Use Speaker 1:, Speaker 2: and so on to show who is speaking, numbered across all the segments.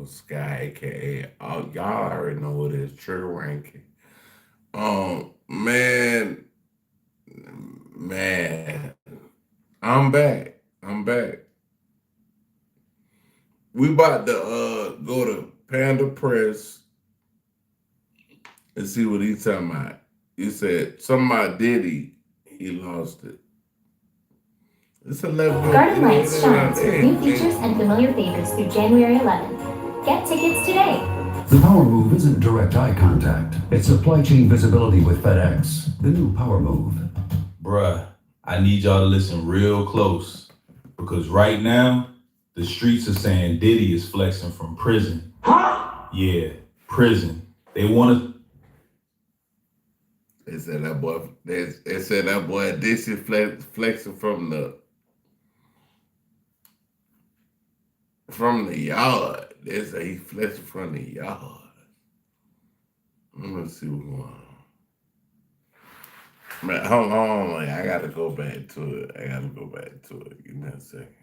Speaker 1: Sky, aka y'all already know what it is, trigger ranking. Man, man, I'm back. I'm back. We about to go to Panda Press and see what he's talking about. He said something about Diddy, he lost it. It's 11.
Speaker 2: Garden Lights shines with new features and familiar favorites through January 11th. Get tickets today.
Speaker 3: The Power Move isn't direct eye contact. It's supply chain visibility with FedEx. The new Power Move.
Speaker 4: Bruh, I need y'all to listen real close because right now, the streets are saying Diddy is flexing from prison. Huh? Yeah, prison. They want to.
Speaker 1: They said that boy. They said that boy Dixie flexing from the yard. They say he flexing from the yard. Let me see what's going on. Man, hold on, man. I gotta go back to it. Give me a second.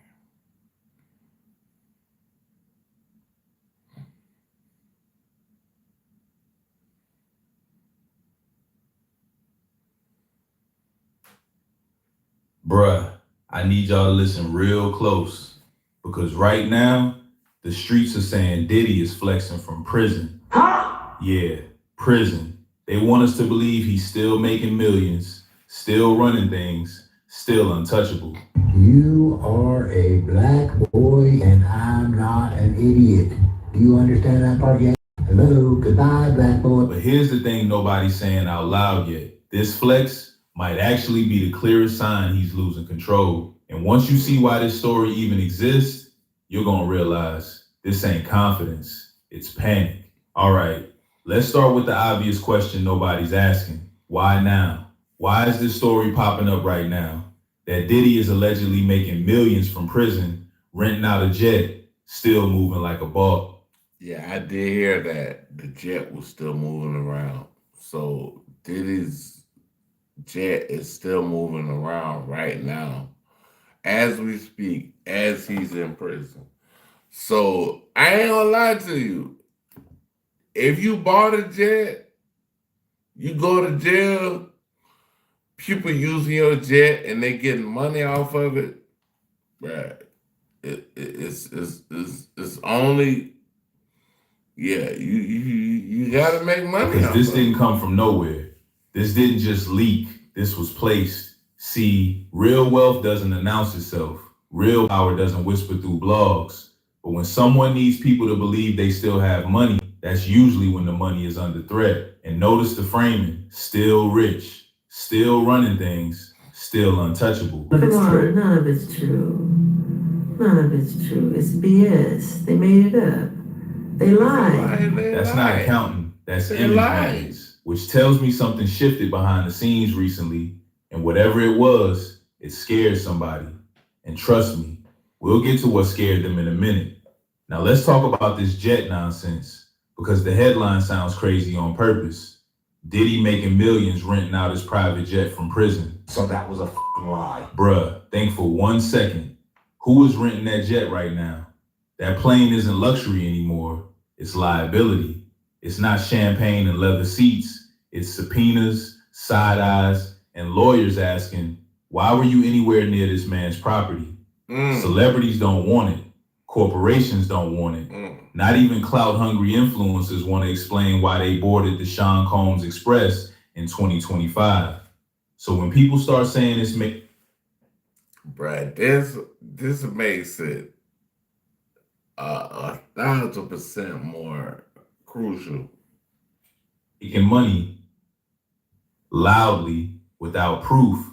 Speaker 4: Bruh, I need y'all to listen real close because right now, the streets are saying Diddy is flexing from prison. Huh? Yeah, prison. They want us to believe he's still making millions, still running things, still untouchable.
Speaker 5: You are a black boy and I'm not an idiot. Do you understand that part yet? Hello, goodbye, black boy.
Speaker 4: But here's the thing nobody's saying out loud yet. This flex might actually be the clearest sign he's losing control. And once you see why this story even exists, you're gonna realize this ain't confidence, it's panic. All right, let's start with the obvious question nobody's asking. Why now? Why is this story popping up right now? That Diddy is allegedly making millions from prison, renting out a jet, still moving like a ball.
Speaker 1: Yeah, I did hear that the jet was still moving around. So Diddy's jet is still moving around right now as we speak, as he's in prison. So I ain't gonna lie to you. If you bought a jet, you go to jail, people using your jet and they getting money off of it, right? It's only you gotta make money
Speaker 4: Because
Speaker 1: off
Speaker 4: this
Speaker 1: of
Speaker 4: didn't
Speaker 1: it.
Speaker 4: come from nowhere. This didn't just leak. This was placed. See, real wealth doesn't announce itself. Real power doesn't whisper through blogs. But when someone needs people to believe they still have money, that's usually when the money is under threat. And notice the framing, still rich, still running things, still untouchable.
Speaker 6: Come on, none of it's true. None of it's true. It's BS. They made it up. They lied.
Speaker 4: That's not accounting, that's
Speaker 1: They
Speaker 4: image
Speaker 1: lied.
Speaker 4: matters, which tells me something shifted behind the scenes recently. And whatever it was, it scared somebody. And trust me, we'll get to what scared them in a minute. Now let's talk about this jet nonsense, because the headline sounds crazy on purpose. Diddy making millions renting out his private jet from prison.
Speaker 3: So that was a lie.
Speaker 4: Bruh, think for 1 second. Who is renting that jet right now? That plane isn't luxury anymore. It's liability. It's not champagne and leather seats. It's subpoenas, side eyes, and lawyers asking, why were you anywhere near this man's property? Celebrities don't want it. Corporations don't want it. Not even clout-hungry influencers want to explain why they boarded the Sean Combs Express in 2025. So when people start saying it's
Speaker 1: Bruh, this makes it 1,000% more crucial.
Speaker 4: making money loudly without proof,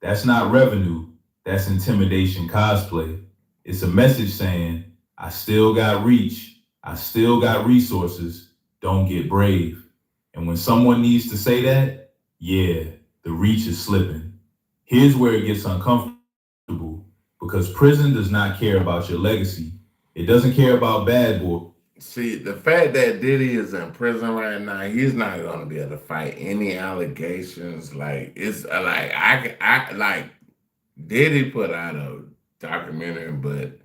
Speaker 4: that's not revenue, that's intimidation cosplay. It's a message saying, I still got reach, I still got resources, don't get brave. And when someone needs to say that, yeah, the reach is slipping. Here's where it gets uncomfortable, because prison does not care about your legacy. It doesn't care about bad boy.
Speaker 1: See, the fact that Diddy is in prison right now, he's not gonna be able to fight any allegations. Like it's like I like Diddy put out a documentary, but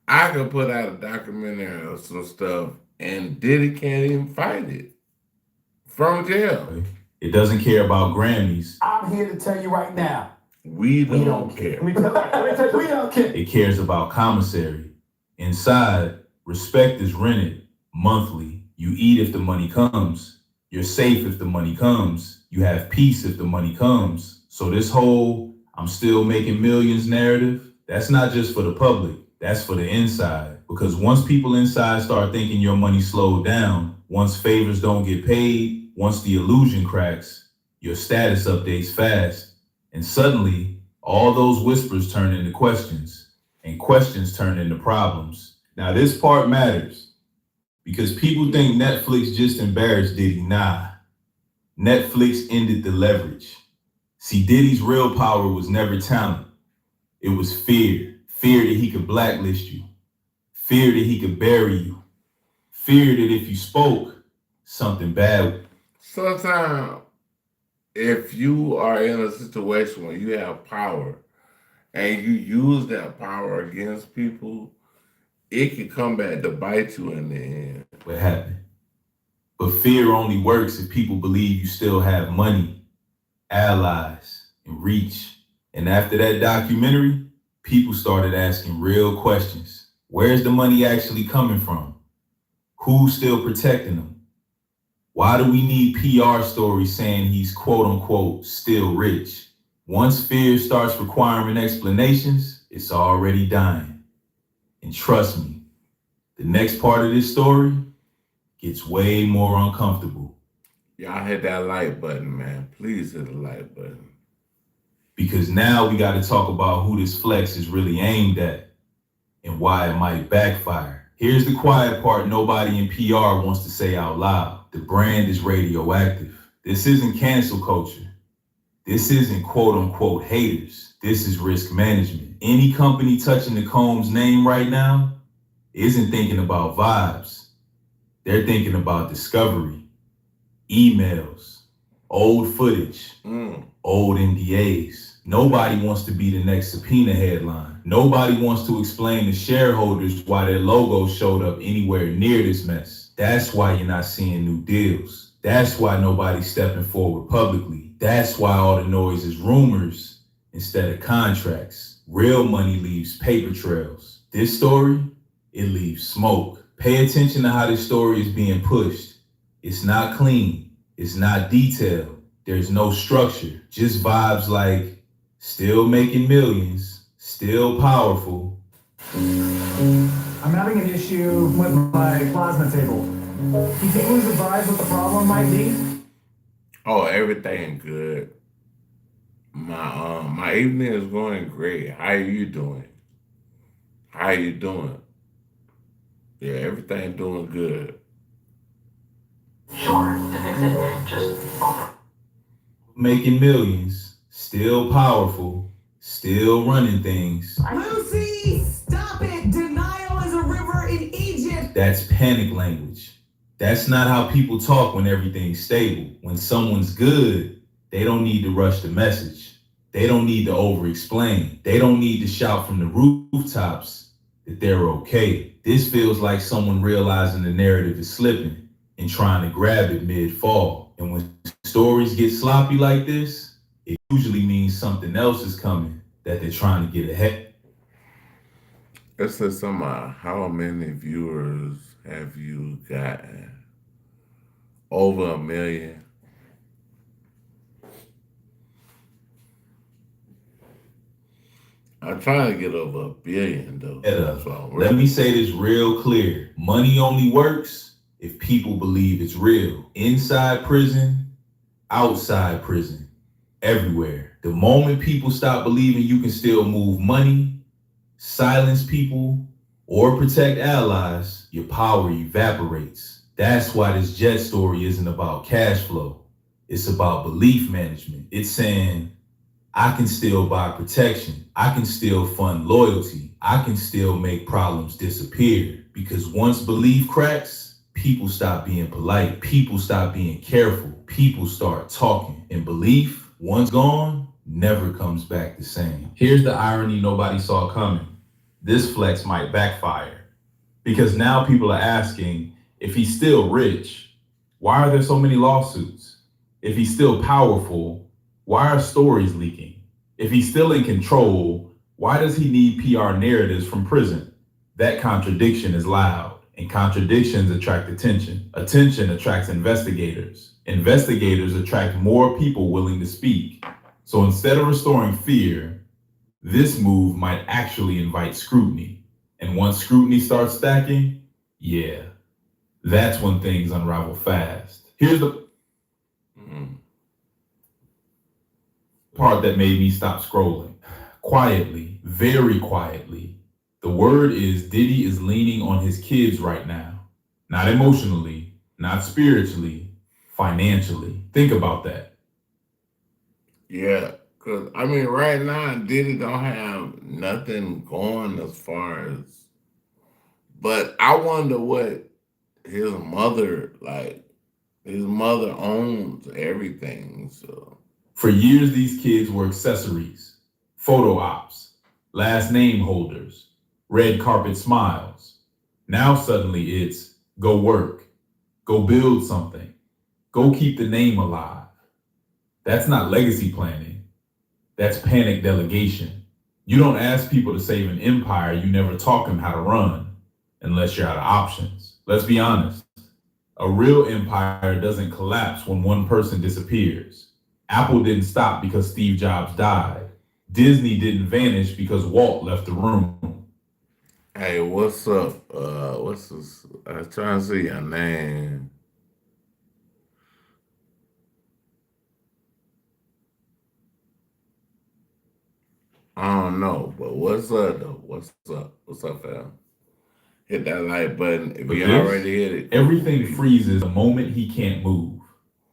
Speaker 1: I could put out a documentary or some stuff, and Diddy can't even fight it from jail.
Speaker 4: It doesn't care about Grammys.
Speaker 5: I'm here to tell you right now.
Speaker 1: We don't care.
Speaker 5: We don't care.
Speaker 4: It cares about commissary. Inside, respect is rented monthly. You eat if the money comes. You're safe if the money comes. You have peace if the money comes. So this whole I'm still making millions narrative, that's not just for the public. That's for the inside. Because once people inside start thinking your money slowed down, once favors don't get paid, once the illusion cracks, your status updates fast. And suddenly, all those whispers turn into questions, and questions turn into problems. Now, this part matters because people think Netflix just embarrassed Diddy. Nah, Netflix ended the leverage. See, Diddy's real power was never talent. It was fear. Fear that he could blacklist you. Fear that he could bury you. Fear that if you spoke, something bad would.
Speaker 1: Sometimes, if you are in a situation where you have power and you use that power against people, it can come back to bite you in the end.
Speaker 4: What happened? But fear only works if people believe you still have money, allies, and reach. And after that documentary, people started asking real questions. Where's the money actually coming from? Who's still protecting them? Why do we need PR stories saying he's quote unquote still rich? Once fear starts requiring explanations, it's already dying. And trust me, the next part of this story gets way more uncomfortable.
Speaker 1: Y'all hit that like button, man. Please hit the like button.
Speaker 4: Because now we got to talk about who this flex is really aimed at and why it might backfire. Here's the quiet part nobody in PR wants to say out loud. The brand is radioactive. This isn't cancel culture. This isn't quote unquote haters. This is risk management. Any company touching the Combs name right now isn't thinking about vibes. They're thinking about discovery, emails, old footage, old NDAs. Nobody wants to be the next subpoena headline. Nobody wants to explain to shareholders why their logo showed up anywhere near this mess. That's why you're not seeing new deals. That's why nobody's stepping forward publicly. That's why all the noise is rumors instead of contracts. Real money leaves paper trails. This story, it leaves smoke. Pay attention to how this story is being pushed. It's not clean. It's not detailed. There's no structure. Just vibes like still making millions, still powerful.
Speaker 7: I'm having an issue with my plasma table. Can you please advise what the problem might be?
Speaker 1: Oh, everything good. My evening is going great. How are you doing? How you doing? Yeah, everything doing good.
Speaker 8: Sure, to fix it, just
Speaker 4: Making millions, still powerful, still running things.
Speaker 9: Lucy, stop it! Denial is a river in Egypt!
Speaker 4: That's panic language. That's not how people talk when everything's stable. When someone's good, they don't need to rush the message. They don't need to over-explain. They don't need to shout from the rooftops that they're okay. This feels like someone realizing the narrative is slipping and trying to grab it mid-fall. And when stories get sloppy like this, it usually means something else is coming that they're trying to get ahead.
Speaker 1: It says something about how many viewers have you gotten? Over 1 million. I'm trying to get over 1 billion though. So
Speaker 4: Let me say this real clear. Money only works if people believe it's real. Inside prison, outside prison, everywhere. The moment people stop believing you can still move money, silence people, or protect allies, your power evaporates. That's why this jet story isn't about cash flow. It's about belief management. It's saying, I can still buy protection. I can still fund loyalty. I can still make problems disappear. Because once belief cracks, people stop being polite. People stop being careful. People start talking. And belief, once gone, never comes back the same. Here's the irony nobody saw coming. this flex might backfire. Because now people are asking, if he's still rich, why are there so many lawsuits? If he's still powerful, why are stories leaking? If he's still in control, why does he need PR narratives from prison? That contradiction is loud, and contradictions attract attention. Attention attracts investigators. Investigators attract more people willing to speak. So instead of restoring fear, this move might actually invite scrutiny. And once scrutiny starts stacking, yeah, that's when things unravel fast. Here's the part that made me stop scrolling. Quietly, very quietly, the word is Diddy is leaning on his kids right now. Not emotionally, not spiritually, financially. Think about that.
Speaker 1: Yeah, because I mean, right now, Diddy don't have nothing going as far as, but I wonder what his mother, like, his mother owns everything. So,
Speaker 4: For years, these kids were accessories, photo ops, last name holders, red carpet smiles. Now suddenly it's go work, go build something, go keep the name alive. That's not legacy planning. That's panic delegation. You don't ask people to save an empire you never taught them how to run, unless you're out of options. Let's be honest. A real empire doesn't collapse when one person disappears. Apple didn't stop because Steve Jobs died. Disney didn't vanish because Walt left the room.
Speaker 1: hey, what's up? What's this? I was trying to see your name. I don't know, but what's up though? What's up? What's up, fam? Hit that like button if
Speaker 4: But
Speaker 1: you
Speaker 4: this,
Speaker 1: already hit it.
Speaker 4: everything freezes the moment he can't move.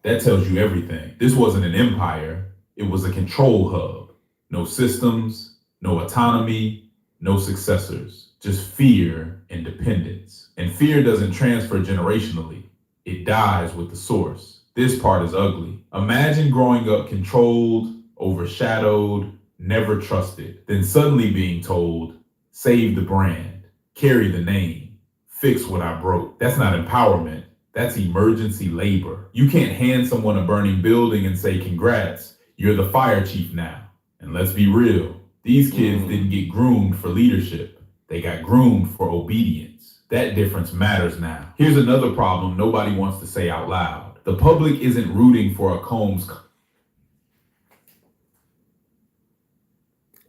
Speaker 4: That tells you everything. This wasn't an empire, it was a control hub. No systems, no autonomy, no successors, just fear and dependence. And fear doesn't transfer generationally, it dies with the source. This part is ugly. Imagine growing up controlled, overshadowed, never trusted, then suddenly being told, save the brand, carry the name, fix what I broke. That's not empowerment. That's emergency labor. You can't hand someone a burning building and say, congrats, you're the fire chief now. And let's be real, these kids didn't get groomed for leadership. They got groomed for obedience. That difference matters now. Here's another problem nobody wants to say out loud. The public isn't rooting for a Combs.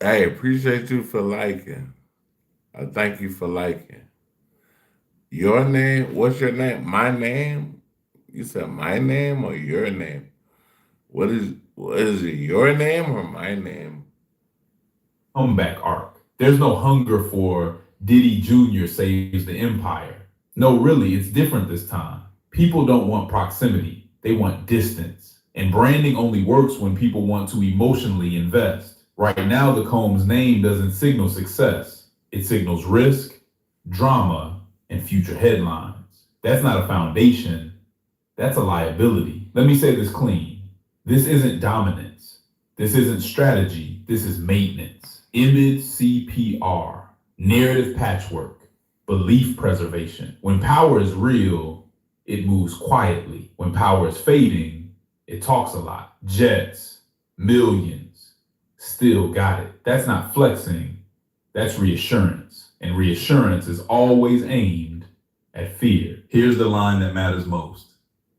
Speaker 1: Hey, appreciate you for liking. I thank you for liking. Your name? What's your name? My name? You said my name or your name? What is it? Your name or my name?
Speaker 4: Comeback arc. There's no hunger for Diddy Jr. saves the empire. No, really, it's different this time. People don't want proximity. They want distance. And branding only works when people want to emotionally invest. Right now, the Combs name doesn't signal success. It signals risk, drama, and future headlines. That's not a foundation. That's a liability. Let me say this clean. This isn't dominance. This isn't strategy. This is maintenance. Image CPR, narrative patchwork, belief preservation. When power is real, it moves quietly. When power is fading, it talks a lot. Jets, millions, still got it. That's not flexing. That's reassurance. And reassurance is always aimed at fear. Here's the line that matters most.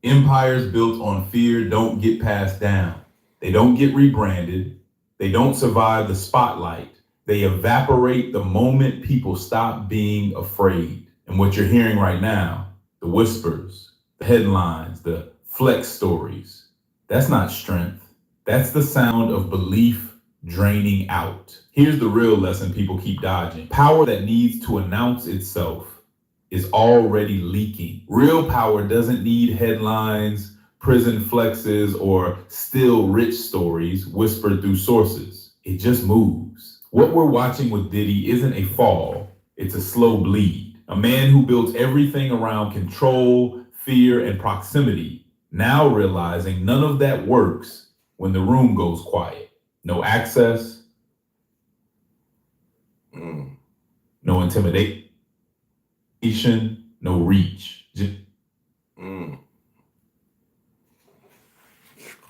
Speaker 4: Empires built on fear don't get passed down. They don't get rebranded. They don't survive the spotlight. They evaporate the moment people stop being afraid. And what you're hearing right now, the whispers, the headlines, the flex stories, that's not strength. That's the sound of belief draining out. Here's the real lesson people keep dodging. Power that needs to announce itself is already leaking. Real power doesn't need headlines, prison flexes, or still rich stories whispered through sources. It just moves. What we're watching with Diddy isn't a fall, it's a slow bleed. A man who built everything around control, fear, and proximity, now realizing none of that works when the room goes quiet. No access, no intimidation, no reach.
Speaker 1: Mm.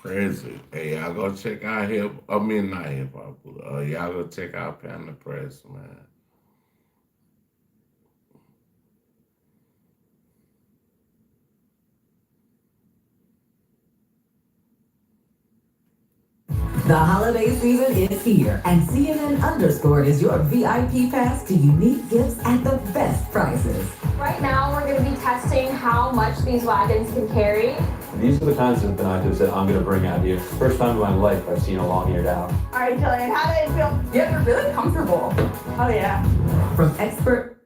Speaker 1: Crazy. Hey, y'all go check out not hip hop. Y'all go check out Panda Press, man.
Speaker 9: The holiday season is here, and CNN Underscored is your VIP pass to unique gifts at the best prices.
Speaker 2: Right now, we're going to be testing how much these wagons can carry.
Speaker 10: These are the kinds of binoculars that I'm going to bring out here. First time in my life I've seen a long-eared owl.
Speaker 9: All right, Jillian, how did it feel? Yeah, they're really comfortable. Oh, yeah. From expert.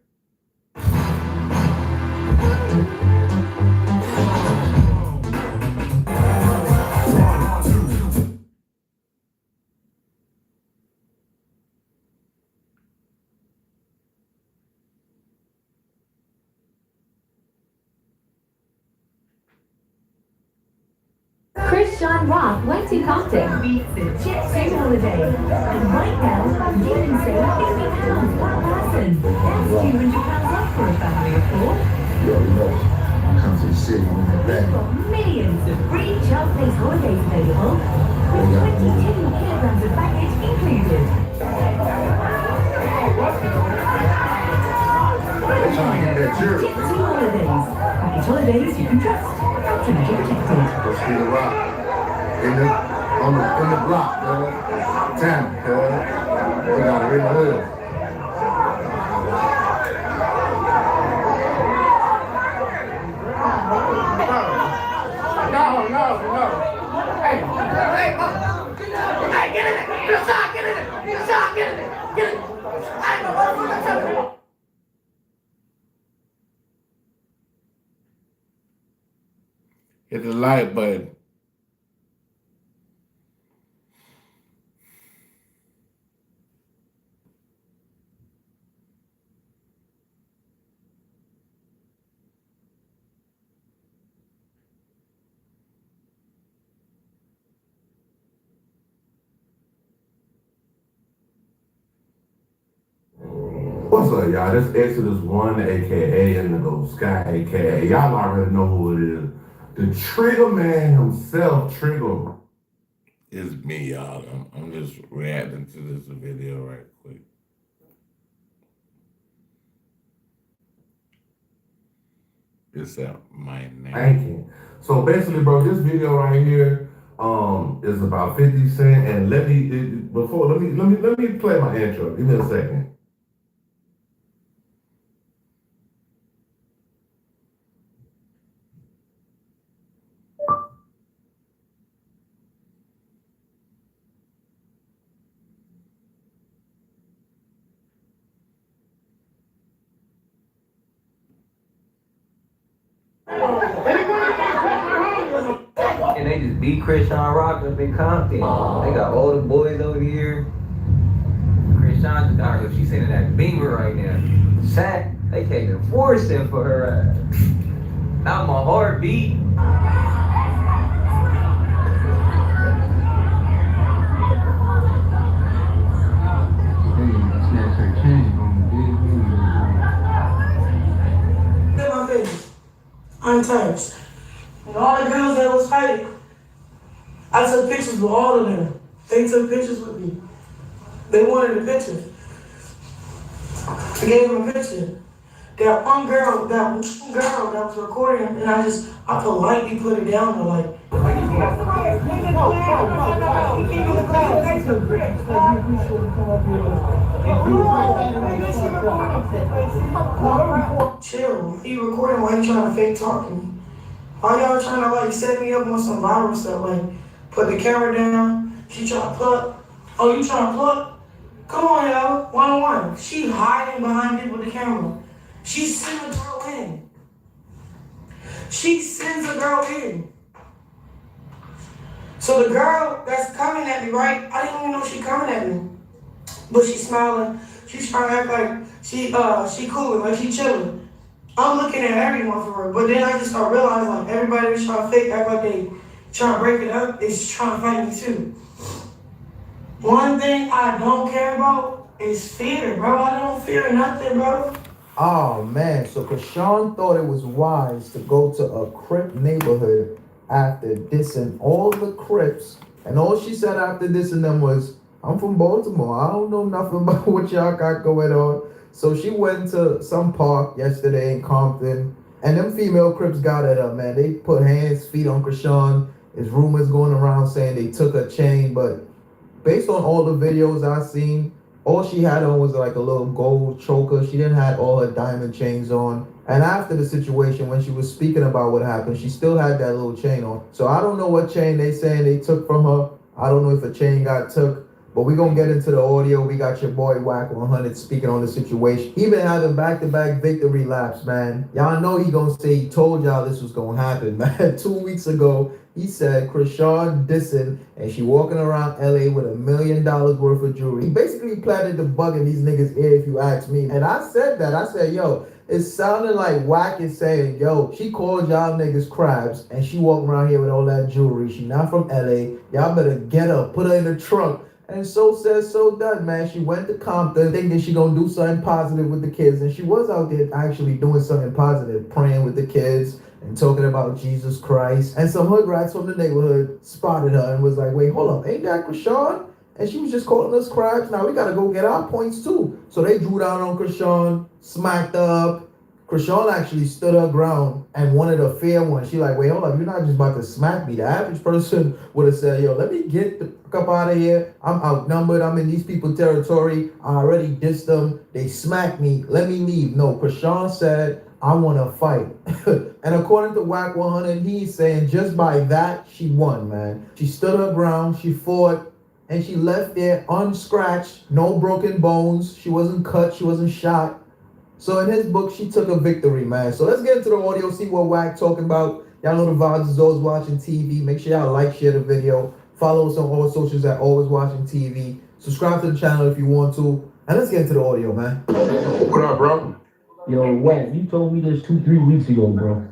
Speaker 2: Chris John Rock went to Compton.
Speaker 11: Beats the Jet Set holiday. And right now, you can save £50 per person. That's £200 off for a family of four.
Speaker 5: You already know. I come to the city when they're
Speaker 11: We've
Speaker 5: ready.
Speaker 11: got millions of free child-based holidays available, with 22 kilograms of baggage included.
Speaker 5: They're trying to get that jury.
Speaker 11: Jet Set holidays. Package holidays you can trust. Automatic protected.
Speaker 5: Let's get a rock. In the block, Tammy, we got it in the hood.
Speaker 9: No. Hey, get in it. Get it.
Speaker 1: Hit the like button.
Speaker 12: What's up, y'all? This Exodus 1, aka INDIGOSKEYE, aka y'all already know who it is. The Trigger Man himself, Trigger.
Speaker 1: It's me, y'all. I'm just reacting to this video right quick. It's my name.
Speaker 12: Thank you. So basically, bro, this video right here is about 50 Cent, and let me play my intro. Give me a second.
Speaker 13: And they just beat Chris John Rock up in Compton. They got all the boys over here. Chris John just got her. She's sitting in that Beamer right now. Sack, they can't enforce it for her ass. Not my heartbeat.
Speaker 14: Look at my face. Untouched. And all the girls that was fighting, I took pictures with all of them. They took pictures with me. They wanted a picture. I gave them a picture. That one girl that was recording, and I politely put it down to like. Chill. He recording while he trying to fake talk to me. Why y'all trying to like set me up on some viral stuff? Like put the camera down. She trying to pluck. Oh, you trying to pluck? Come on, y'all. 1-on-1. She hiding behind it with the camera. She sends a girl in. She sends a girl in. So the girl that's coming at me, right? I didn't even know she coming at me. But she's smiling. She's trying to act like she cool, like she chilling. I'm looking at everyone for her. But then I just start realizing like everybody was trying to fake, act like they trying to break it up, is trying to fight me too. One thing I don't care about It's fear, bro. I don't fear nothing, bro.
Speaker 15: Oh man, so Krishan thought it was wise to go to a Crip neighborhood after dissing all the Crips, and all she said after dissing them was, "I'm from Baltimore. I don't know nothing about what y'all got going on." So she went to some park yesterday in Compton, and them female Crips got at her, man. They put hands, feet on Krishan. There's rumors going around saying they took her chain, but based on all the videos I seen, all she had on was like a little gold choker. She didn't have all her diamond chains on. And after the situation, when she was speaking about what happened, she still had that little chain on. So I don't know what chain they saying they took from her. I don't know if a chain got took. But we gonna get into the audio. We got your boy Wack 100 speaking on the situation. He been having back-to-back victory laps, man. Y'all know he gonna say he told y'all this was gonna happen, man. 2 weeks ago, he said Krishan dissing and she walking around LA with $1 million worth of jewelry. He basically planted the bug in these niggas' ear, if you ask me. And I said that. I said, yo, it sounded like Wack is saying, yo, she called y'all niggas crabs and she walking around here with all that jewelry. She not from LA. Y'all better get her, put her in the trunk. And so said, so done, man. She went to Compton thinking she gonna do something positive with the kids. And she was out there actually doing something positive, praying with the kids and talking about Jesus Christ. And some hood rats from the neighborhood spotted her and was like, wait, hold up, ain't that Krishan? And she was just calling us crabs. Now we gotta go get our points too. So they drew down on Krishan, smacked her up. Krishan actually stood her ground and wanted a fair one. She like, wait, hold up, you're not just about to smack me. The average person would have said, yo, let me get the fuck up out of here. I'm outnumbered. I'm in these people's territory. I already dissed them. They smacked me. Let me leave. No, Krishan said, I want to fight. And according to Wack 100, he's saying just by that, she won, man. She stood her ground. She fought. And she left there unscratched. No broken bones. She wasn't cut. She wasn't shot. So in his book, she took a victory, man. So let's get into the audio, see what Wack talking about. Y'all know the vibes is always watching TV. Make sure y'all like, share the video. Follow us on all socials at Always Watching TV. Subscribe to the channel if you want to. And let's get into the audio, man.
Speaker 12: What up, bro?
Speaker 16: Yo, Wack, you told me this 2-3 weeks ago, bro.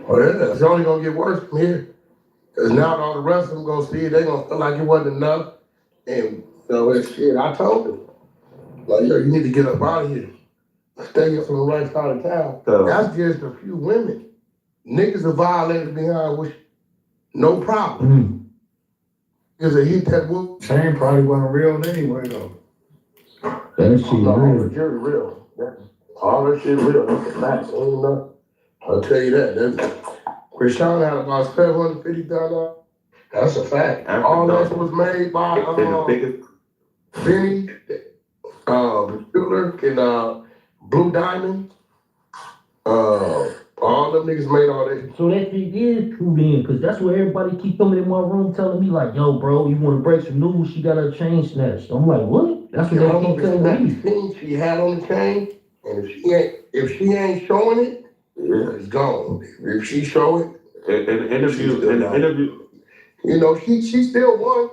Speaker 12: Oh, yeah, it's only gonna get worse from here. Cause now all the rest of them gonna see it, they gonna feel like it wasn't enough. And so it's shit, I told them. Like, yo, you need to get up out of here. Stay here from the right side of town. That's just a few women. Niggas are violated behind with no problem. Because they hit that wood.
Speaker 5: Chain probably wasn't real anyway, though.
Speaker 16: That shit real.
Speaker 12: The jury real. All that shit real. That's a fact. I'll tell you that. Krishan had about $750,000. That's a fact. All that was made by Benny, Stiller, and Blue Diamond. All them niggas made all that.
Speaker 16: So that shit is true then, because that's what everybody keep coming in my room telling me, like, yo, bro, you want to break some news? She got her chain snatched. I'm like, what? That's what they keep telling me.
Speaker 12: She had on the chain, and if she ain't showing it, it's gone. If she show it, in the interview, you know, she still won.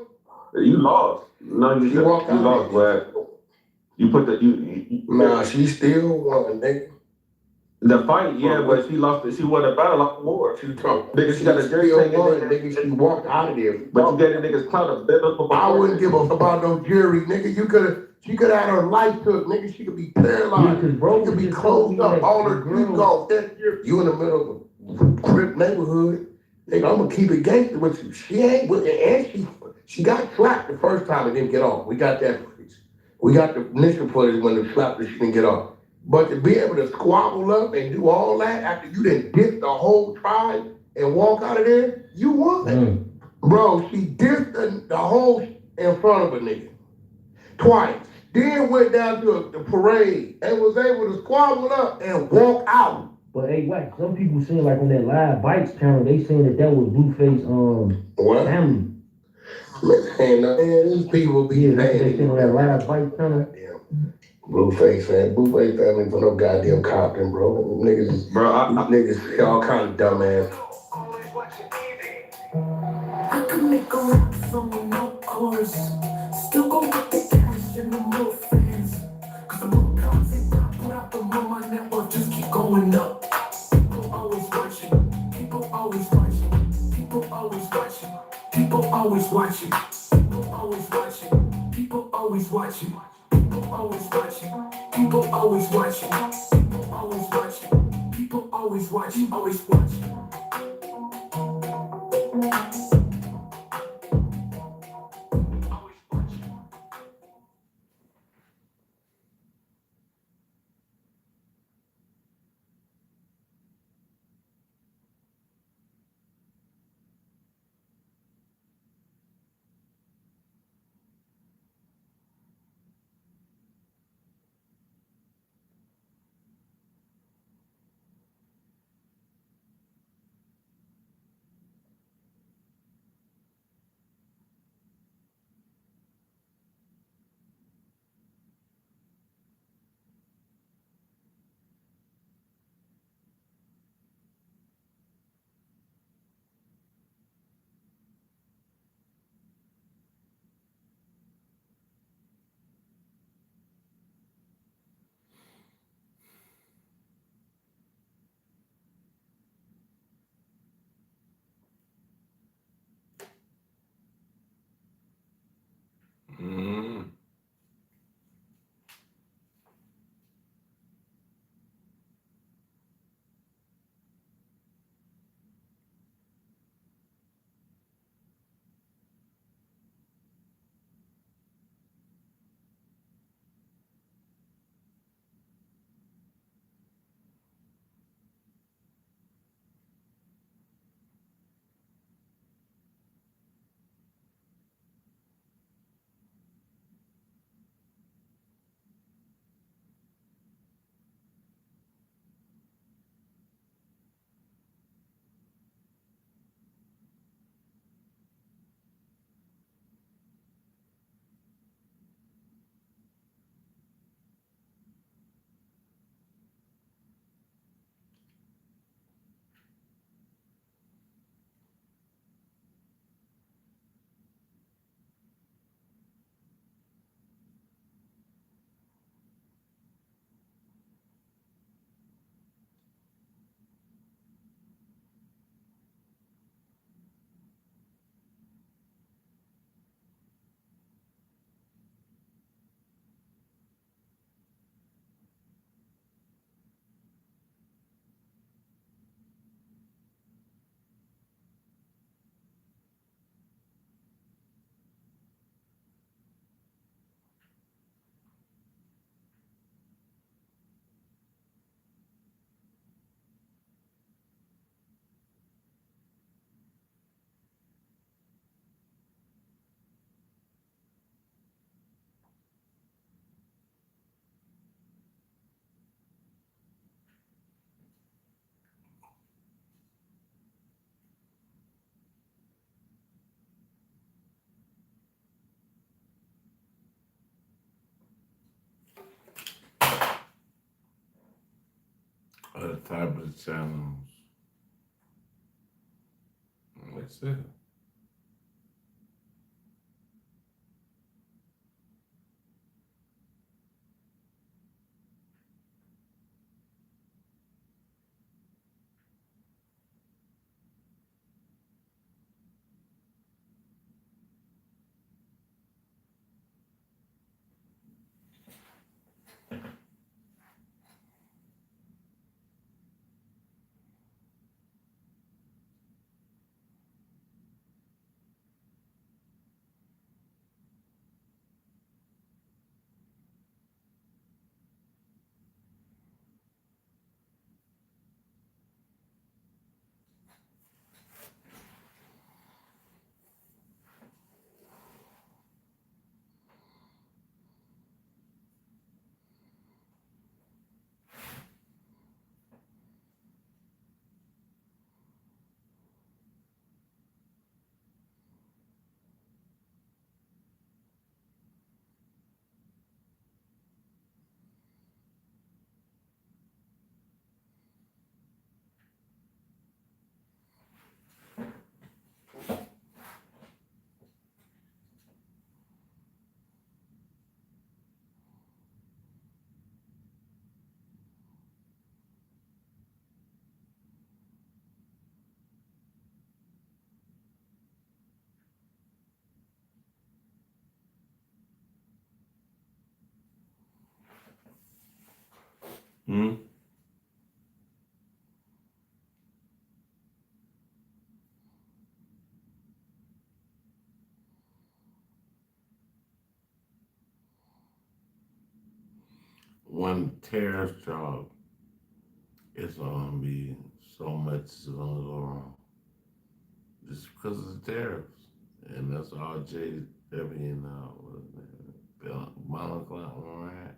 Speaker 17: You lost. No, you lost, Brad. You put the
Speaker 12: Nah, she still won, nigga.
Speaker 17: The fight, yeah, but she lost it. She won the battle like a war. She got a jersey
Speaker 12: won, nigga. She walked out of there.
Speaker 17: But you gave the niggas clout a bit of.
Speaker 12: I wouldn't give a fuck about no jury, nigga. She could have had her life took, nigga. She could be paralyzed.
Speaker 16: Yeah, bro,
Speaker 12: she could be closed up. All her girls. You in the middle of a Crip neighborhood, nigga. I'm gonna keep it gangster with you. She ain't with it, and she got slapped the first time and didn't get off. We got that footage. We got the initial footage when they slapped her, she didn't get off. But to be able to squabble up and do all that after you done dissed the whole tribe and walk out of there, you won. Bro, she dissed the whole in front of a nigga. Twice. Then went down to the parade and was able to squabble up and walk out.
Speaker 16: But hey, Wack, some people saying like on that live bites channel, they saying that was Blueface family.
Speaker 12: Man, these people be
Speaker 16: saying on that live bite channel.
Speaker 12: Blueface family for no goddamn Compton, bro. Niggas, niggas all kind of dumbass.
Speaker 18: I can make a rap song, no chorus. Still gon' get the cash and the more fans. Cause the more content I put out, the more my network just keep going up. People always watching, people always watching, people always watching, people always watching, people always watching, people always watching. People always watching. People always watching. People always watching. People always watching. Always watching.
Speaker 1: Mm. Other type of channels. That's it. Hmm? When tariffs drop, it's gonna be so much is gonna go wrong just because of the tariffs, and that's all Jay W and Monica on that.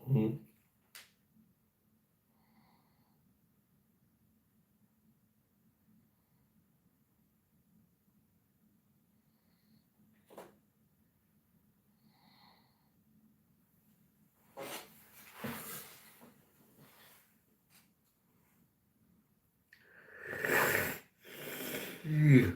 Speaker 12: Mhm. Yeah.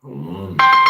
Speaker 1: Come on.